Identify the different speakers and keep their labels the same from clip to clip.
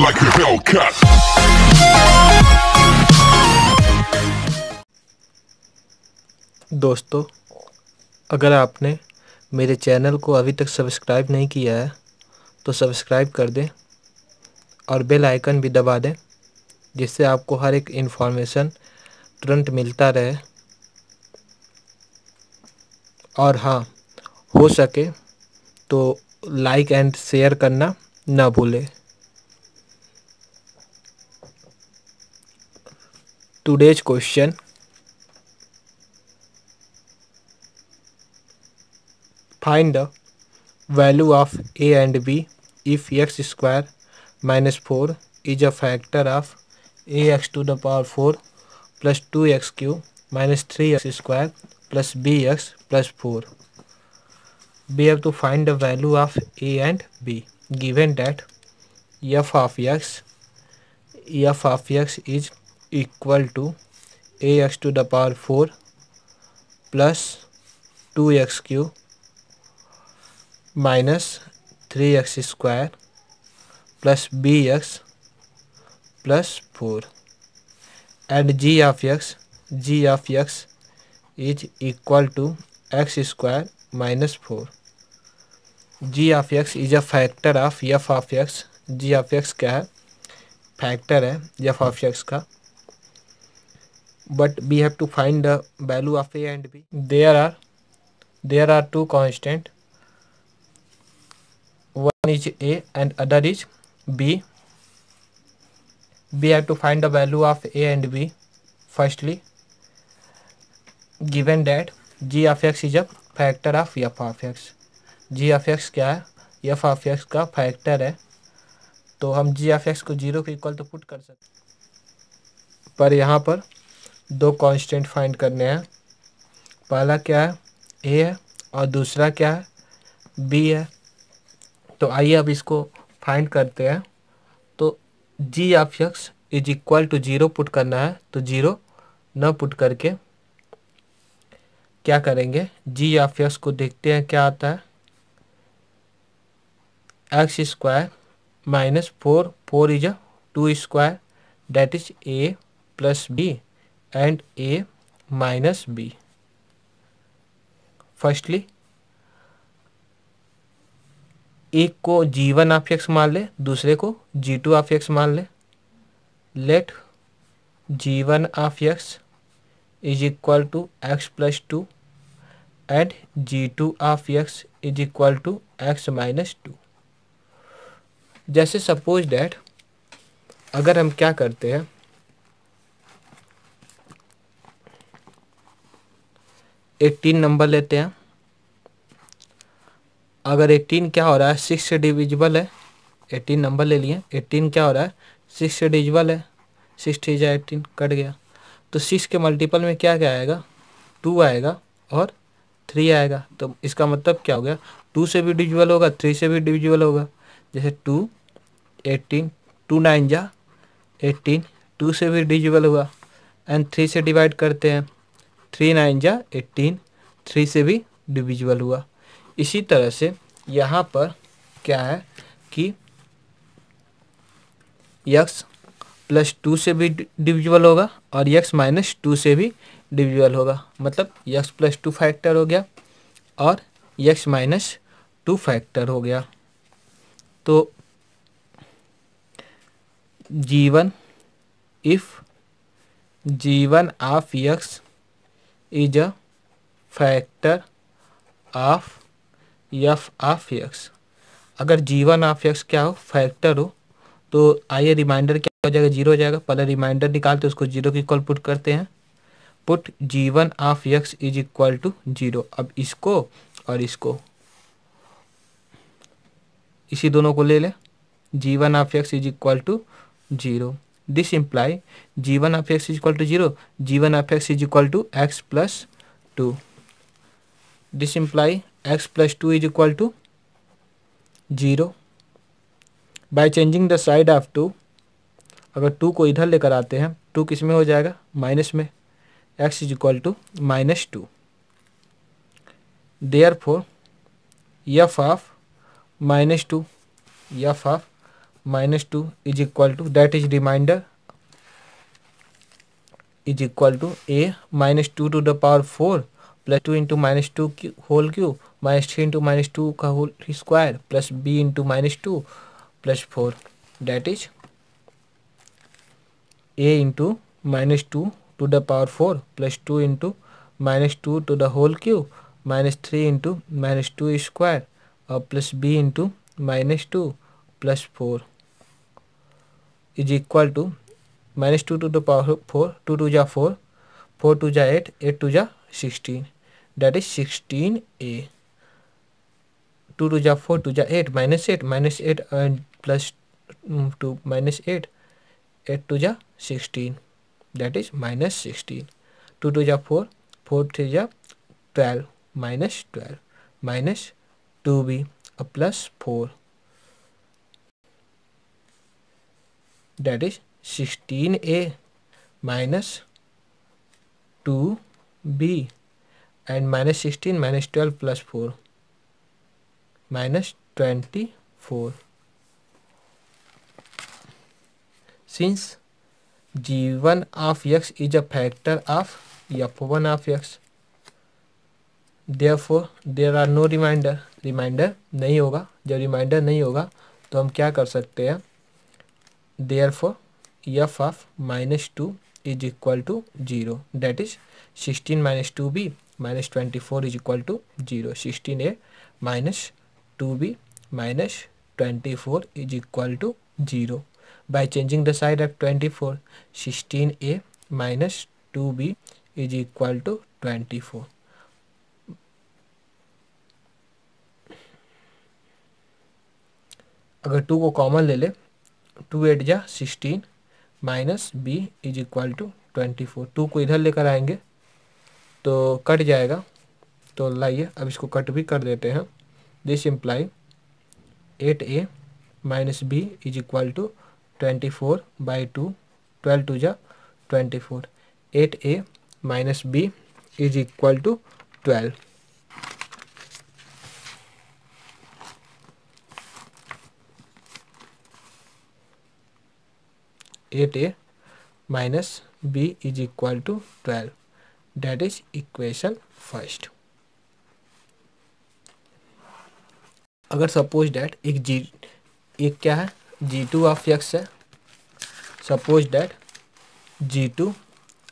Speaker 1: like a Hellcat.
Speaker 2: दोस्तों, अगर आपने मेरे चैनल को अभी तक सब्सक्राइब नहीं किया है तो सब्सक्राइब कर दें और बेल आइकन भी दबा दें, जिससे आपको हर एक इन्फॉर्मेशन तुरंत मिलता रहे। और हाँ, हो सके तो लाइक एंड शेयर करना ना भूलें। Today's question, find the value of a and b if x square minus 4 is a factor of ax to the power 4 plus 2x cube minus 3x square plus bx plus 4. We have to find the value of a and b given that f of x is equal to ax to the power 4 plus 2x cube minus 3x square plus bx plus 4, and g of x is equal to x square minus 4. g of x is a factor of f of x. g of x क्या है? Factor है f of x का. But we have to find the value of a and b. There are two constant. One is a and other is b. We have to find the value of a and b. Firstly, given that g of x is a factor of f of x. g of x क्या है? f of x का factor है, तो हम g of x को 0 के equal तो put कर सकते, पर यहाँ पर दो कांस्टेंट फाइंड करने हैं। पहला क्या है? a है और दूसरा क्या है? b है। तो आइए अब इसको फाइंड करते हैं। तो g of x is equal to 0 put करना है, तो 0 न पुट करके क्या करेंगे? g ऑफ x को देखते हैं क्या आता है। x square minus 4 is 2 square, that is a plus b and a minus b। Firstly एक को g1 ऑफ x मान ले, दूसरे को g2 ऑफ x मान ले। Let g1 of x is equal to x plus 2 and g2 of x is equal to x minus 2। जैसे suppose that अगर हम क्या करते हैं, 18 नंबर लेते हैं। अगर 18 क्या हो रहा है? 6 से डिविजिबल है। 18 नंबर ले लिए, 18 क्या हो रहा है? 6 से डिविजिबल है। 6 जा 18 कट गया, तो 6 के मल्टीपल में क्या क्या आएगा? 2 आएगा और 3 आएगा। तो इसका मतलब क्या हो गया? 2 से भी डिविजिबल होगा, 3 से भी डिविजिबल होगा। जैसे 2 18, 2 9 जा 18, 2 से भी डिविजिबल हुआ। एंड 3 से डिवाइड करते हैं, 3 9 जा 18, 3 से भी डिविजिबल हुआ। इसी तरह से यहाँ पर क्या है कि x प्लस 2 से भी डिविजिबल होगा और x माइनस 2 से भी डिविजिबल होगा। मतलब x प्लस 2 फैक्टर हो गया और x माइनस 2 फैक्टर हो गया। तो g1 if g1 of x is a factor of f of x। अगर g1 ऑफ x क्या हो? फैक्टर हो, तो आइए रिमाइंडर क्या हो जाएगा? 0 हो जाएगा। पहले रिमाइंडर निकालते उसको 0 के इक्वल पुट करते हैं। Put g1 of x is equal to 0। अब इसको और इसको, इसी दोनों को ले ले। g1 of x is equal to 0। This imply g1 of x is equal to 0, g1 of x is equal to x plus 2। This imply x plus 2 is equal to 0। By changing the side of 2, अगर 2 को इधर लेकर आते हैं, 2 किस में हो जाएगा? माइनस में। x is equal to minus 2। Therefore f of minus 2 minus 2 is equal to, that is remainder is equal to a minus 2 to the power 4 plus 2 into minus 2 whole cube minus 3 into minus 2 का whole square plus b into minus 2 plus 4, that is a into minus 2 to the power 4 plus 2 into minus 2 to the whole cube minus 3 into minus 2 square plus b into minus 2 plus 4 is equal to minus 2 to the power 4, 2 to जा 4, 4 to जा 8, 8 to जा 16, that is 16a. 2 to जा 4 to जा 8 minus 8 and plus 2 minus 8, 8 to जा 16, that is minus 16. 2 to जा 4, 4 to जा 12 minus 12 minus 2b plus 4, that is 16a minus 2b and minus 16 minus 12 plus 4 minus 24. Since g1 of x is a factor of f1 of x, therefore there are no remainder, remainder नहीं होगा. जब reminder नहीं होगा तो हम क्या कर सकते हैं, therefore f of minus 2 is equal to 0, that is 16 minus 2b minus 24 is equal to 0. 16a minus 2b minus 24 is equal to 0. By changing the side of 24, 16a minus 2b is equal to 24. अगर 2 को common ले ले, 2 8 जा 16 minus b is equal to 24. 2 को इधर लेकर आएंगे तो कट जाएगा, तो लाइए अब इसको कट भी कर देते हैं. This imply 8a minus b is equal to 24 by 2, 12 two जा 24. 8a minus b is equal to 12. A minus b is equal to 12. That is equation first. अगर सपोज डैट एक क्या है, g2 ऑफ x है. Suppose that g2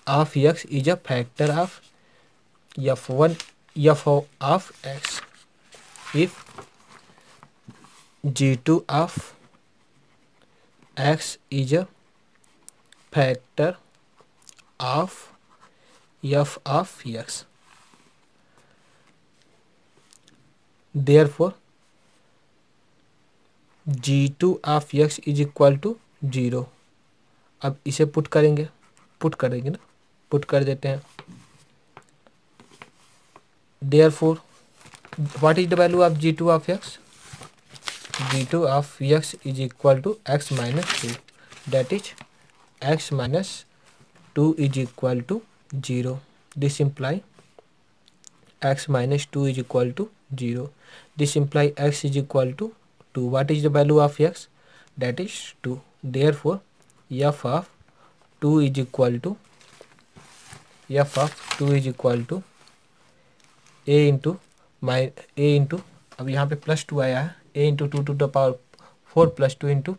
Speaker 2: of x is a factor of f1 f of x. If g2 of x is a factor of f of x, therefore g2 of x is equal to 0. अब इसे put करेंगे ना, put कर देते हैं. therefore what is the value of g2 of x? g2 of x is equal to x minus 2, that is x minus 2 is equal to 0. This imply x minus 2 is equal to 0. This imply x is equal to 2. What is the value of x? That is 2. Therefore f of 2 is equal to a into अब यहाँ पे plus 2 आया है, a into 2 to the power 4 plus 2 into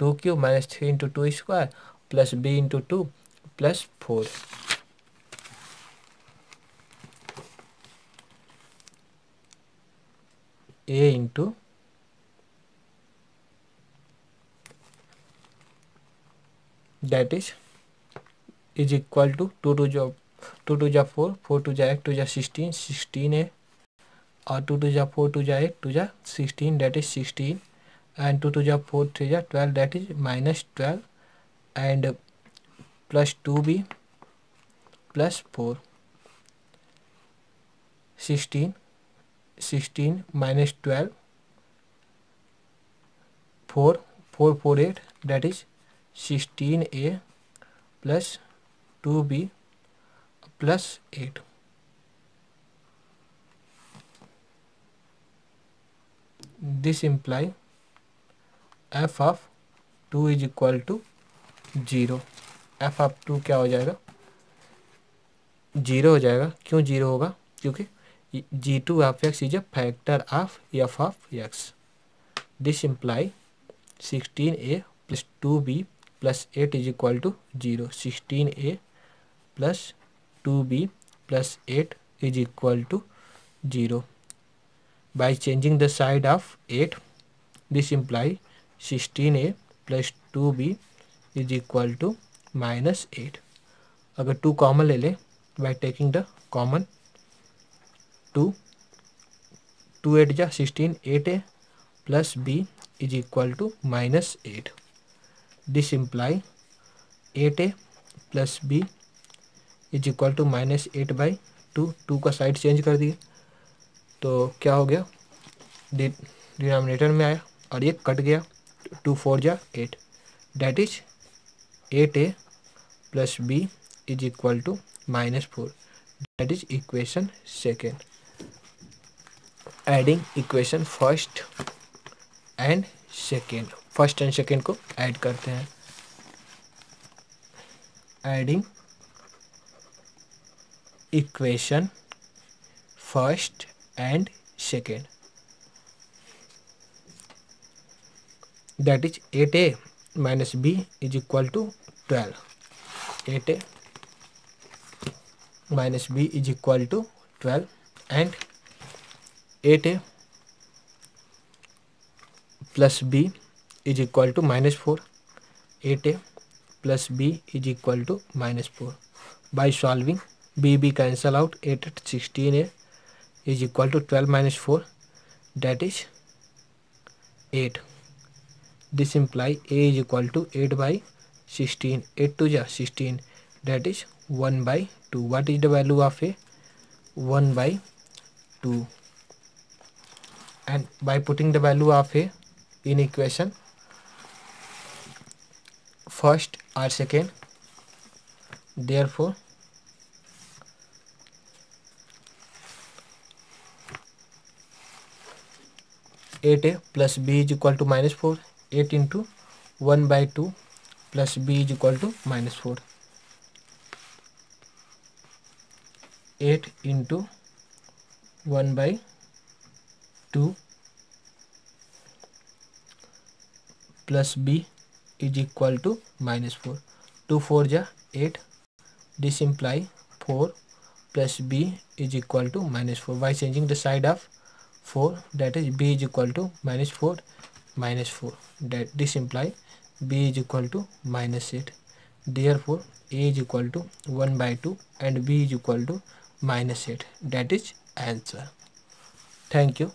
Speaker 2: 2 cube minus 3 into 2 square plus b into 2 plus 4. a into that is equal to 2 to जा 4, 4 to जा 1 to जा 16, 16a और 2 to जा 4 to जा 8 to जा 16, that is 16, and 2 to जा 4 3 जा 12, that is minus 12, and plus 2b plus 4. 16 minus 12, 4 4 8, that is 16a plus 2b plus 8. This imply f of 2 is equal to 0। F of 2 क्या हो जाएगा, 0 हो जाएगा। क्यों 0 होगा, क्योंकि G2 of x is a factor of f of x। This imply 16a plus 2b plus 8 is equal to 0। 16a plus 2b plus 8 is equal to 0. By changing the side of 8, this implies 16a plus 2b is equal to -8. अगर 2 common ले लें, by taking the common 2, 2 8 जा 16, 8a plus b is equal to -8. This implies 8a plus b is equal to -8 by 2। 2 का side change कर दिए तो क्या हो गया, डिनोमिनेटर में आया और ये कट गया। 2 4 जा 8, that is 8a plus b is equal to -4। That is equation second. Adding equation first and second, first and second को ऐड करते हैं। Adding equation first and second, that is 8a minus b is equal to 12. 8a minus b is equal to 12 and 8a plus b is equal to -4. 8a plus b is equal to -4. By solving, b cancel out, 8 at 16a is equal to 12 minus 4, that is 8. This implies a is equal to 8 by 16. 8 to 16, that is 1 by 2. What is the value of a? 1 by 2. And by putting the value of a in equation first or second, therefore 8a plus b is equal to -4. 8 into 1 by 2 plus b is equal to -4. 8 into 1 by 2 plus b is equal to -4. 2 4 ja 8. This implies 4 plus b is equal to -4. By changing the side of 4, that is b is equal to -4 -4. That this implies b is equal to -8. Therefore a is equal to 1 by 2 and b is equal to -8. That is answer. Thank you.